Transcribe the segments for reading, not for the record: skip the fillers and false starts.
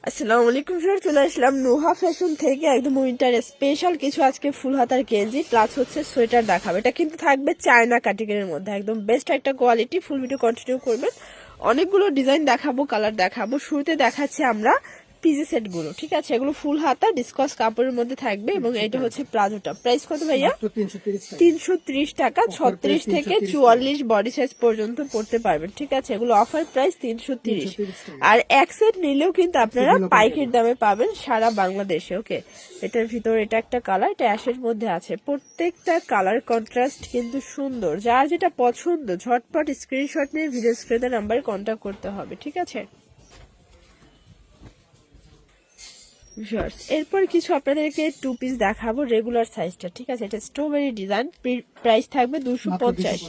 আসসালামু আলাইকুম ফ্রেন্ড, চলে আসলাম নুহা ফ্যাশন থেকে একদম উইন্টার স্পেশাল কিছু আজকে ফুল হাতার গেঞ্জি প্লাস হচ্ছে সোয়েটার দেখাবো। এটা কিন্তু থাকবে চায়না কাটিং এর মধ্যে, একদম বেস্ট একটা কোয়ালিটি। ফুল ভিডিও কন্টিনিউ করবেন, অনেকগুলো ডিজাইন দেখাবো, কালার দেখাবো। শুরুতে দেখাচ্ছি আমরা পিজি সেট গুলো, ঠিক আছে? এগুলো ফুল হাতা ডিসকাস কাপড়ের মধ্যে থাকবে এবং এটা হচ্ছে প্লাজোটা। প্রাইস কত ভাইয়া? 330 টাকা। 36 থেকে 44 বডি সাইজ পর্যন্ত পড়তে পারবেন, ঠিক আছে? এগুলো অফার প্রাইস 330। আর এক সেট নিলেও কিন্তু আপনারা পাইকারি দামে পাবেন সারা বাংলাদেশে। ওকে, এটার ভিতর এটা একটা কালার, এটা অ্যাশের মধ্যে আছে। প্রত্যেকটা কালার কন্ট্রাস্ট কিন্তু সুন্দর। যার যেটা পছন্দ ঝটপট স্ক্রিনশট নিয়ে ভিডিও স্ক্রিনের নাম্বারে কন্ট্যাক্ট করতে হবে, ঠিক আছে? এরপর কিছু আপনাদেরকে টু পিস দেখাবো রেগুলার সাইজটা, ঠিক আছে? এটা স্ট্রবেরি ডিজাইন, প্রাইস থাকবে 250।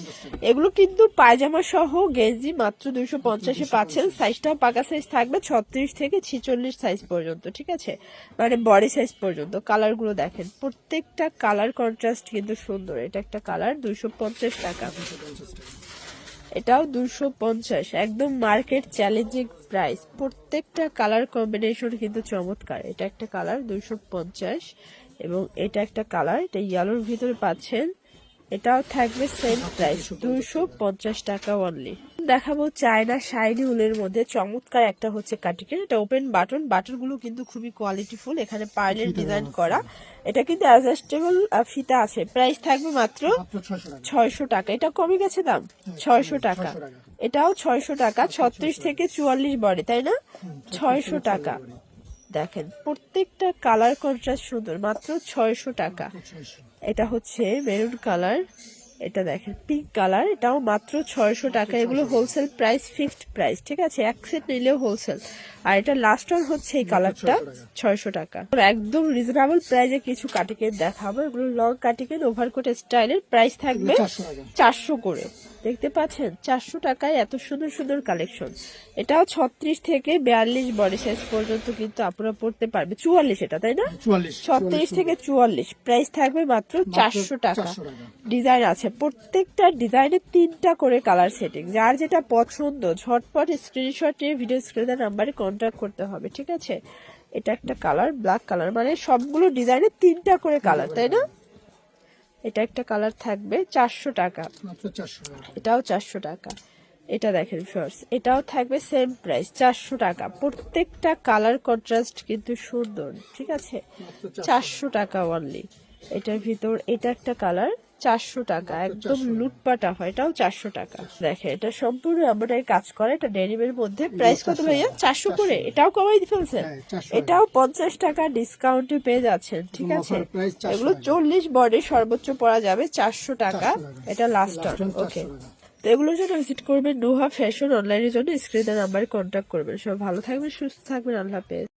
এগুলো কিন্তু পায়জামা সহ গেঞ্জি মাত্র 250-এ পাচ্ছেন। সাইজটাও পাকা সাইজ থাকবে 36 থেকে 46 সাইজ পর্যন্ত, ঠিক আছে? মানে বডি সাইজ পর্যন্ত। কালার গুলো দেখেন, প্রত্যেকটা কালার কন্ট্রাস্ট কিন্তু সুন্দর। এটা একটা কালার, 250 টাকা। এটাও 250, একদম মার্কেট চ্যালেঞ্জিং প্রাইস। প্রত্যেকটা কালার কম্বিনেশন কিন্তু চমৎকার। এটা একটা কালার 250 এবং এটা একটা কালার, এটা ইয়েলোর ভিতরে পাচ্ছেন। এটাও থাকবে সেম প্রাইস 250 টাকা অনলি। দেখাবো চায়না শাইনি উলের মধ্যে চমৎকার একটা হচ্ছে কাটিকের। এটা ওপেন বাটন, বাটন গুলো কিন্তু খুবই কোয়ালিটিফুল। এখানে পার্লের ডিজাইন করা। এটা কিন্তু অ্যাডজাস্টেবল ফিতা আছে। প্রাইস থাকবে মাত্র 600 টাকা। এটা কমে গেছে দাম, 600 টাকা। এটাও 600 টাকা। 36 থেকে 44 বডি, তাই না? 600 টাকা। দেখেন প্রত্যেকটা কালার কন্ট্রাস্ট সুন্দর, মাত্র 600 টাকা। এটা হচ্ছে মেরুন কালার, এটা দেখেন পিঙ্ক কালার, এটাও মাত্র 600 টাকা। এগুলো হোলসেল প্রাইস, ফিক্সড প্রাইস, ঠিক আছে? এক সেট নিলেও হোলসেল। আর এটা লাস্ট ওয়ান হচ্ছে এই কালারটা 600 টাকা। একদম রিজনেবল প্রাইসে কিছু কাটিকেট দেখাবো। এগুলো লং কাটিকেট ওভারকোট স্টাইলের, প্রাইস থাকবে 400 করে। দেখতে পাচ্ছেন 400 টাকায় এত সুন্দর সুন্দর কালেকশন। এটাও 36 থেকে 42 বডি সাইজ পর্যন্ত কিন্তু আপনারা পড়তে পারবে। 44 এটা, তাই না? 36 থেকে 44, প্রাইস থাকবে মাত্র 400 টাকা। ডিজাইন আছে, প্রত্যেকটা ডিজাইনে 3টা করে কালার সেটিং। যার যেটা পছন্দ ঝটপট স্ক্রিনশট নিয়ে ভিডিও স্ক্রিনের নাম্বারে কন্ট্যাক্ট করতে হবে, ঠিক আছে? এটা একটা কালার, ব্ল্যাক কালার, মানে সবগুলো ডিজাইনে 3টা করে কালার, তাই না? এটা একটা কালার থাকবে 400 টাকা। এটাও 400 টাকা। এটা দেখেন ফার্স্ট, এটাও থাকবে সেম প্রাইস 400 টাকা। প্রত্যেকটা কালার কন্ট্রাস্ট কিন্তু সুন্দর, ঠিক আছে? 400 টাকা অনলি। এটার ভিতর এটা একটা কালার, 400 টাকা, একদম লুটপাটা হয়। এটাও 400 টাকা। দেখেন এটা সম্পূর্ণ আমরা কাজ করে, এটা ডেনিমের মধ্যে। প্রাইস কত ভাইয়া? 400 করে। এটাও কমাই ফেলছেন, এটাও 50 টাকা ডিসকাউন্টে পেয়ে যাচ্ছেন, ঠিক আছে? এগুলো 40 বডি সর্বোচ্চ পরা যাবে 400 টাকা। এটা লাস্ট টাইম। ওকে, তো এগুলোর জন্য ভিজিট করবেন নুহা ফ্যাশন অনলাইনের জন্য স্ক্রিনের নাম্বারে কন্ট্যাক্ট করবেন। সব ভালো থাকবেন, সুস্থ থাকবেন, আল্লাহ হাফেজ।